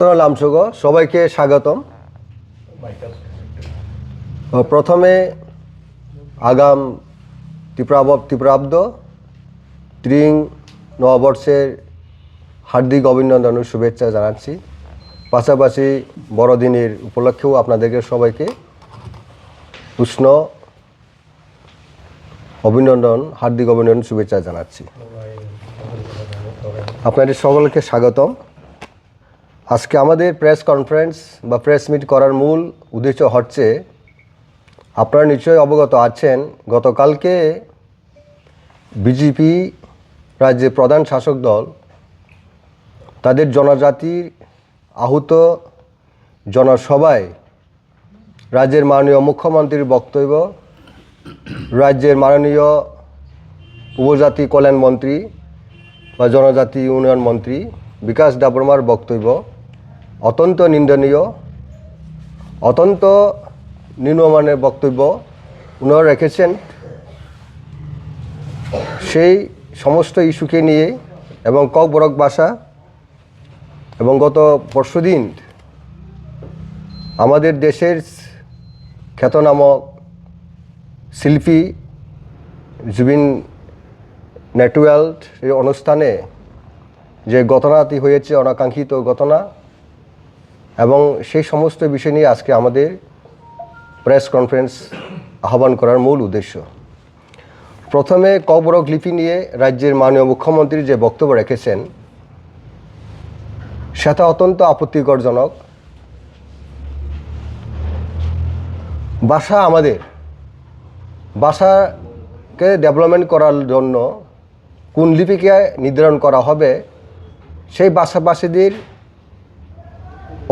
লামসুগ সবাইকে স্বাগতম। প্রথমে আগাম ত্রিপ্রাব্দ ত্রিং নববর্ষের হার্দিক অভিনন্দন ও শুভেচ্ছা জানাচ্ছি। পাশাপাশি বড়দিনের উপলক্ষেও আপনাদেরকে সবাইকে উষ্ণ হার্দিক অভিনন্দন শুভেচ্ছা জানাচ্ছি। আপনাদের সকলকে স্বাগতম। আজকে আমাদের প্রেস কনফারেন্স বা প্রেস মিট করার মূল উদ্দেশ্য হচ্ছে, আপনারা নিশ্চয়ই অবগত আছেন, গতকালকে বিজেপি রাজ্যের প্রধান শাসক দল তাদের জনজাতির আহত জনসভায় রাজ্যের মাননীয় মুখ্যমন্ত্রীর বক্তব্য, রাজ্যের মাননীয় উপজাতি কল্যাণ মন্ত্রী বা জনজাতি উন্নয়ন মন্ত্রী বিকাশ দেববর্মার বক্তব্য অত্যন্ত নিন্দনীয়, অত্যন্ত নিম্নমানের বক্তব্য উনারা রেখেছেন। সেই সমস্ত ইস্যুকে নিয়ে এবং ককবরক ভাষা এবং গত পরশুদিন আমাদের দেশের খ্যাতনামা শিল্পী জুবিন নেটওয়ার্ল্ড এই অনুষ্ঠানে যে ঘটনাটি হয়েছে, অনাকাঙ্ক্ষিত ঘটনা, এবং সেই সমস্ত বিষয় নিয়ে আজকে আমাদের প্রেস কনফারেন্স আহ্বান করার মূল উদ্দেশ্য। প্রথমে ককবরক লিপি নিয়ে রাজ্যের মাননীয় মুখ্যমন্ত্রী যে বক্তব্য রেখেছেন সেটা অত্যন্ত আপত্তিকরজনক। ভাষা আমাদের ভাষাকে ডেভেলপমেন্ট করার জন্য কোন লিপিকে নির্ধারণ করা হবে সেই ভাষাভাষীদের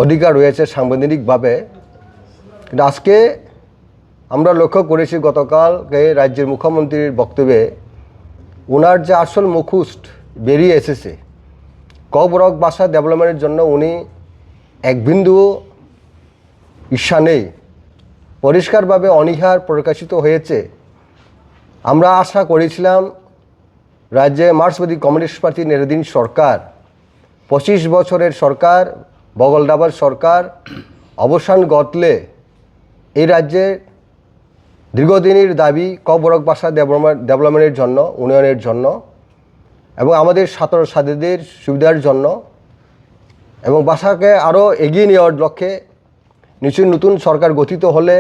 অধিকার রয়েছে সাংবিধানিকভাবে। কিন্তু আজকে আমরা লক্ষ্য করেছি গতকালকে রাজ্যের মুখ্যমন্ত্রীর বক্তব্যে ওনার যে আসল মুখোশ বেরিয়ে এসেছে, ককবরক ভাষা ডেভেলপমেন্টের জন্য উনি এক বিন্দু ঈর্ষা নেই, পরিষ্কারভাবে অনীহার প্রকাশিত হয়েছে। আমরা আশা করেছিলাম রাজ্যে মার্ক্সবাদী কমিউনিস্ট পার্টি নেতৃত্বাধীন সরকার, 25 বছরের সরকার, বগলদাবার সরকার অবসান ঘটলে এই রাজ্যের দীর্ঘদিনের দাবি ককবরক ভাষা ডেভেলপমেন্টের জন্য, উন্নয়নের জন্য এবং আমাদের ছাত্রছাত্রীদের সুবিধার জন্য এবং ভাষাকে আরও এগিয়ে নেওয়ার লক্ষ্যে নিশ্চয়ই নতুন সরকার গঠিত হলে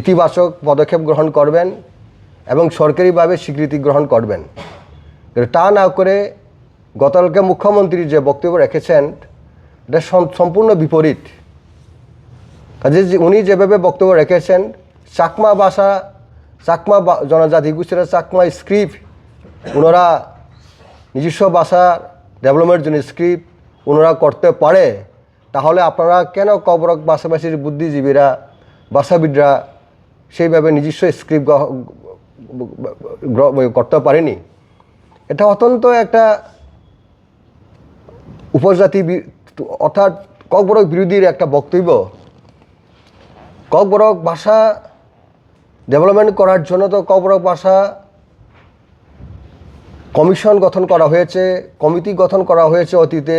ইতিবাচক পদক্ষেপ গ্রহণ করবেন এবং সরকারিভাবে স্বীকৃতি গ্রহণ করবেন। তা না করে গতকালকে মুখ্যমন্ত্রী যে বক্তব্য রেখেছেন এটা সম্পূর্ণ বিপরীত। কাজে উনি যেভাবে বক্তব্য রেখেছেন, চাকমা ভাষা, চাকমা জনজাতি গোষ্ঠীরা চাকমা স্ক্রিপ্ট ওনারা নিজস্ব ভাষা ডেভেলপমেন্টের জন্য স্ক্রিপ্ট ওনারা করতে পারে, তাহলে আপনারা কেন ককবরক ভাষাভাষীর বুদ্ধিজীবীরা, ভাষাবিদরা সেইভাবে নিজস্ব স্ক্রিপ্ট করতে পারেনি? এটা অত্যন্ত একটা উপজাতি অর্থাৎ ককবরক বিরোধীর একটা বক্তব্য। ককবরক ভাষা ডেভেলপমেন্ট করার জন্য তো ককবরক ভাষা কমিশন গঠন করা হয়েছে, কমিটি গঠন করা হয়েছে অতীতে।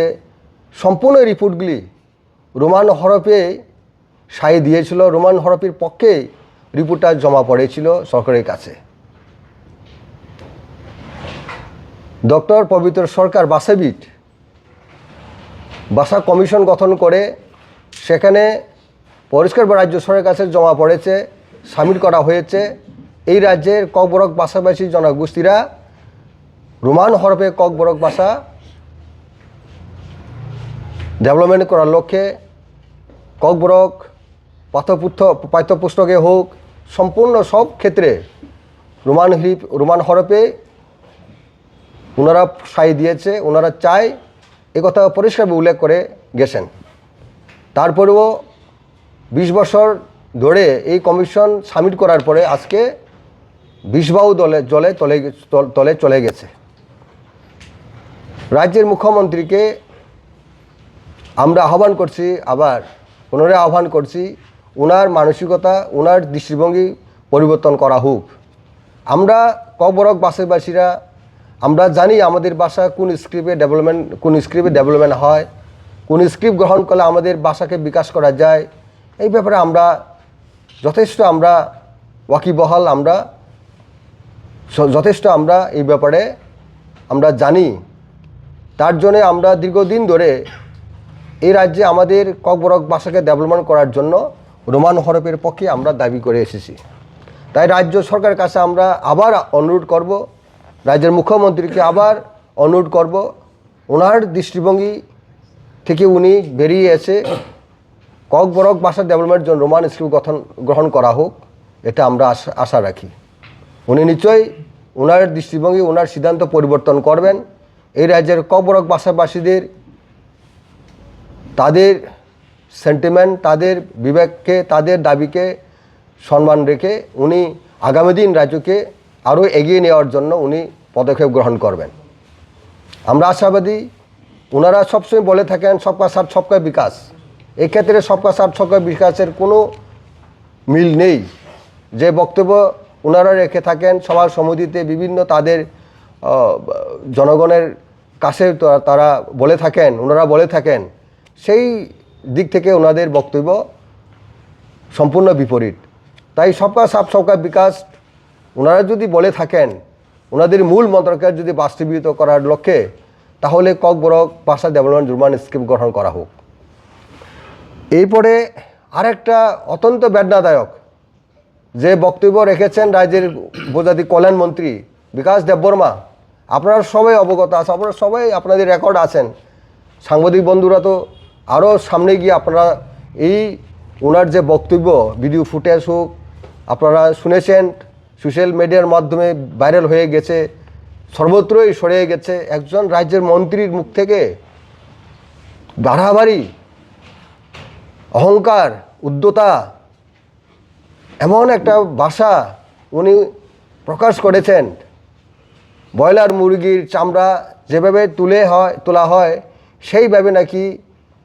সম্পূর্ণ রিপোর্টগুলি রোমান হরফে সাই দিয়েছিল, রোমান হরফের পক্ষে রিপোর্টটা জমা পড়েছিল সরকারের কাছে। ডক্টর পবিত্র সরকার ভাষাবিদ ভাষা কমিশন গঠন করে সেখানে পরিষ্কার রাজ্য সরকারের কাছে জমা পড়েছে, সাবমিট করা হয়েছে। এই রাজ্যের ককবরক ভাষাভাষী জনগোষ্ঠীরা রোমান হরফে ককবরক ভাষা ডেভেলপমেন্ট করার লক্ষ্যে ককবরক পাঠ্যপুস্তকে হোক, সম্পূর্ণ সব ক্ষেত্রে রোমান হরফে ওনারা সাই দিয়েছে, ওনারা চায়, একথা পরিষ্কারভাবে উল্লেখ করে গেছেন। তারপরেও 20 বছর ধরে এই কমিশন সাবমিট করার পরে আজকে 20 বাহু তলে চলে গেছে। রাজ্যের মুখ্যমন্ত্রীকে আমরা আহ্বান করছি, আবার পুনরায় আহ্বান করছি, ওনার মানসিকতা, ওনার দৃষ্টিভঙ্গি পরিবর্তন করা হোক। আমরা ককবরক ভাষাভাষীরা আমরা জানি আমাদের ভাষা কোন স্ক্রিপ্টে ডেভেলপমেন্ট হয়, কোন স্ক্রিপ্ট গ্রহণ করলে আমাদের ভাষাকে বিকাশ করা যায়, এই ব্যাপারে আমরা যথেষ্ট ওয়াকিবহাল, যথেষ্ট এই ব্যাপারে আমরা জানি। তার জন্যে আমরা দীর্ঘদিন ধরে এই রাজ্যে আমাদের ককবরক ভাষাকে ডেভেলপমেন্ট করার জন্য রোমান হরফের পক্ষে আমরা দাবি করে এসেছি। তাই রাজ্য সরকারের কাছে আমরা আবার অনুরোধ করব, রাজ্যের মুখ্যমন্ত্রীকে আবার অনুরোধ করব, ওনার দৃষ্টিভঙ্গি থেকে উনি বেরিয়ে এসে ককবরক ভাষা ডেভেলপমেন্টের জন্য রোমান স্ক্রিপ্ট গ্রহণ করা হোক, এটা আমরা আশা রাখি। উনি নিশ্চয়ই ওনার দৃষ্টিভঙ্গি, ওনার সিদ্ধান্ত পরিবর্তন করবেন। এই রাজ্যের ককবরক ভাষাভাষীদের তাদের সেন্টিমেন্ট, তাদের বিবেককে, তাদের দাবিকে সম্মান রেখে উনি আগামী দিন রাজ্যকে আরও এগিয়ে নেওয়ার জন্য উনি পদক্ষেপ গ্রহণ করবেন। আমরা আশাবাদী। ওনারা সবসময় বলে থাকেন সবকা সাথ সবকা বিকাশ। এক্ষেত্রে সবকা সাথ সবকা বিকাশের কোনো মিল নেই। যে বক্তব্য ওনারা রেখে থাকেন সবার সম্মতিতে বিভিন্ন তাদের জনগণের কাছে তারা ওনারা বলে থাকেন, সেই দিক থেকে ওনাদের বক্তব্য সম্পূর্ণ বিপরীত। তাই সবকা সাথ সবকা বিকাশ ওনারা যদি বলে থাকেন, ওনাদের মূল মন্ত্রকে যদি বাস্তবায়িত করার লক্ষ্যে, তাহলে ককবরক ভাষা ডেভেলপমেন্ট রোমান স্ক্রিপ্ট গ্রহণ করা হোক। এরপরে আরেকটা অত্যন্ত বেদনাদায়ক যে বক্তব্য রেখেছেন রাজ্যের উপজাতি কল্যাণ মন্ত্রী বিকাশ দেববর্মা। আপনারা সবাই অবগত আছে, আপনারা সবাই আপনাদের রেকর্ড আছেন, সাংবাদিক বন্ধুরা তো আরও সামনে গিয়ে আপনারা এই ওনার যে বক্তব্য ভিডিও ফুটেজ হোক আপনারা শুনেছেন, সোশ্যাল মিডিয়ার মাধ্যমে ভাইরাল হয়ে গেছে, সর্বত্রই ছড়িয়ে গেছে। একজন রাজ্যের মন্ত্রীর মুখ থেকে বাড়াবাড়ি, অহংকার, উদ্ধতা, এমন একটা ভাষা উনি প্রকাশ করেছেন। ব্রয়লার মুরগির চামড়া যেভাবে তোলা হয় সেইভাবে নাকি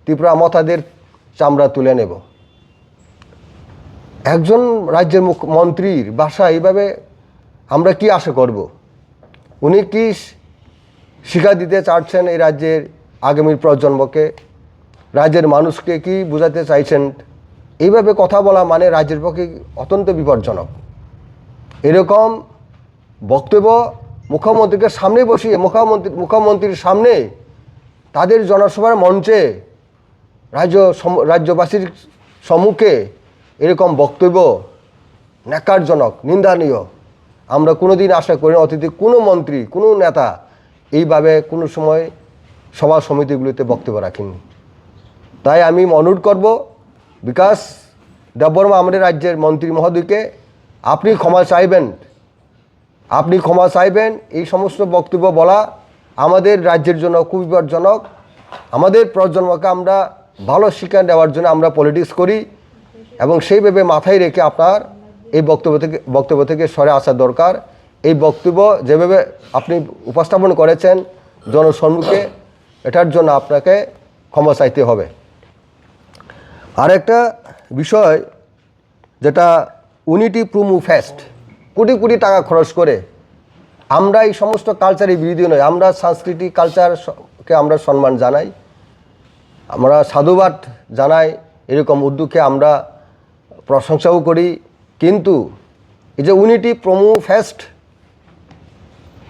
ত্রিপুরা মথাদের চামড়া তুলে নেব। একজন রাজ্যের মন্ত্রীর ভাষা এইভাবে আমরা কি আশা করব? উনি কি শিক্ষা দিতে চাচ্ছেন এই রাজ্যের আগামীর প্রজন্মকে, রাজ্যের মানুষকে কি বোঝাতে চাইছেন? এইভাবে কথা বলা মানে রাজ্যের পক্ষে অত্যন্ত বিপজ্জনক। এরকম বক্তব্য মুখ্যমন্ত্রীকে সামনে বসিয়ে মুখ্যমন্ত্রীর সামনে তাদের জনসভার মঞ্চে রাজ্যবাসীর সম্মুখে এরকম বক্তব্য ন্যাক্কারজনক, নিন্দনীয়। আমরা কোনোদিন আশা করি না অতীতে কোনো মন্ত্রী, কোনো নেতা এইভাবে কোনো সময় সভা সমিতিগুলিতে বক্তব্য রাখেননি। তাই আমি অনুরোধ করব বিকাশ দেববর্মা আমাদের রাজ্যের মন্ত্রী মহোদয়কে, আপনি ক্ষমা চাইবেন। এই সমস্ত বক্তব্য বলা আমাদের রাজ্যের জন্য খুব বিপজ্জনক। আমাদের প্রজন্মকে আমরা ভালো শিক্ষা দেওয়ার জন্য আমরা পলিটিক্স করি এবং সেইভাবে মাথায় রেখে আপনার এই বক্তব্য থেকে সরে আসা দরকার। এই বক্তব্য যেভাবে আপনি উপস্থাপন করেছেন জনসম্মুখে, এটার জন্য আপনাকে ক্ষমা চাইতে হবে। আরেকটা বিষয় যেটা unity promo fest, crore crore টাকা খরচ করে আমরা এই সমস্ত কালচারের বিরোধী নয়, আমরা সাংস্কৃতিক কালচারকে আমরা সম্মান জানাই, আমরা সাধুবাদ জানাই, এরকম উদ্যোগকে আমরা প্রশংসাও করি। কিন্তু এই যে ইউনিটি প্রোমো ফেস্ট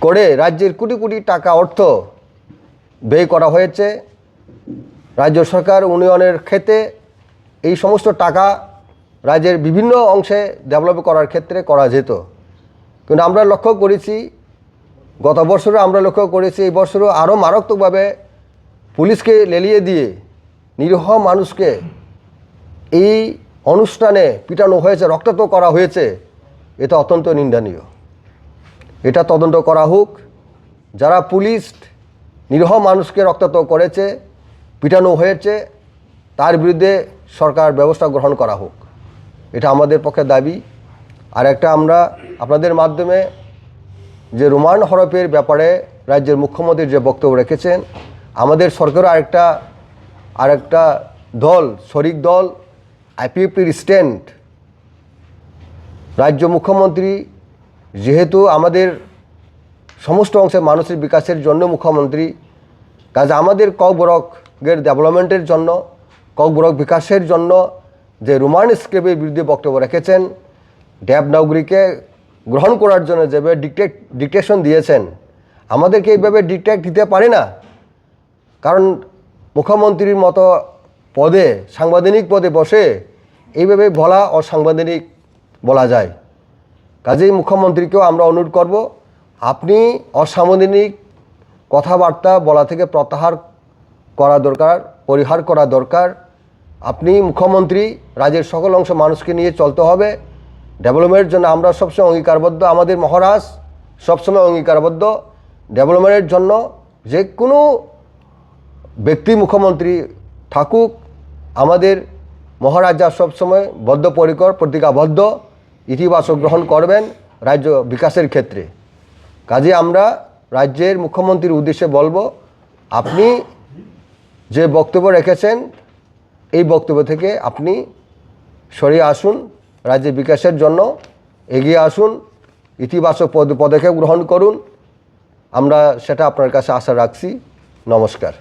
করে রাজ্যের কোটি কোটি টাকা অর্থ ব্যয় করা হয়েছে, রাজ্য সরকার উন্নয়নের ক্ষেত্রে এই সমস্ত টাকা রাজ্যের বিভিন্ন অংশে ডেভেলপ করার ক্ষেত্রে করা যেত। কিন্তু আমরা লক্ষ্য করেছি, গত বছরও আমরা লক্ষ্য করেছি, এই বছরও আরও মারাত্মকভাবে পুলিশকে লেলিয়ে দিয়ে নিরীহ মানুষকে এই অনুষ্ঠানে পিটানো হয়েছে, রক্তাক্ত করা হয়েছে। এটা অত্যন্ত নিন্দনীয়। এটা তদন্ত করা হোক। যারা পুলিশ নিরীহ মানুষকে রক্তাক্ত করেছে, পিটানো হয়েছে, তার বিরুদ্ধে সরকার ব্যবস্থা গ্রহণ করা হোক, এটা আমাদের পক্ষে দাবি। আর একটা আমরা আপনাদের মাধ্যমে যে রোমান হরফের ব্যাপারে রাজ্যের মুখ্যমন্ত্রী যে বক্তব্য রেখেছেন, আমাদের সরকারও আরেকটা দল, শরিক দল আইপিএফটির স্ট্যান্ড। রাজ্য মুখ্যমন্ত্রী যেহেতু আমাদের সমস্ত অংশের মানুষের বিকাশের জন্য মুখ্যমন্ত্রী, কাজে আমাদের ককবরক ককবরকের ডেভেলপমেন্টের জন্য, ককবরক বিকাশের জন্য যে রোমান স্ক্রিপ্টের বিরুদ্ধে বক্তব্য রেখেছেন, দেবনাগরীকে গ্রহণ করার জন্য যেভাবে ডিকটেশন দিয়েছেন, আমাদেরকে এইভাবে ডিকটেট দিতে পারে না। কারণ মুখ্যমন্ত্রীর মতো পদে, সাংবিধানিক পদে বসে এইভাবে বলা অসাংবিধানিক বলা যায়। কাজেই মুখ্যমন্ত্রীকেও আমরা অনুরোধ করব, আপনি অসাংবিধানিক কথাবার্তা বলা থেকে প্রত্যাহার করা দরকার, পরিহার করা দরকার। আপনি মুখ্যমন্ত্রী, রাজ্যের সকল অংশ মানুষকে নিয়ে চলতে হবে। ডেভেলপমেন্টের জন্য আমরা সবসময় অঙ্গীকারবদ্ধ, আমাদের মহারাজ সবসময় অঙ্গীকারবদ্ধ। ডেভেলপমেন্টের জন্য যে কোনো ব্যক্তি মুখ্যমন্ত্রী থাকুক, আমাদের মহারাজা সবসময় বদ্ধপরিকর, প্রতিজ্ঞাবদ্ধ, ইতিবাচক গ্রহণ করবেন রাজ্য বিকাশের ক্ষেত্রে। কাজে আমরা রাজ্যের মুখ্যমন্ত্রীর উদ্দেশ্যে বলবো, আপনি যে বক্তব্য রেখেছেন এই বক্তব্য থেকে আপনি সরিয়ে আসুন, রাজ্যের বিকাশের জন্য এগিয়ে আসুন, ইতিবাচক পদক্ষেপ গ্রহণ করুন। আমরা সেটা আপনার কাছে আশা রাখছি। নমস্কার।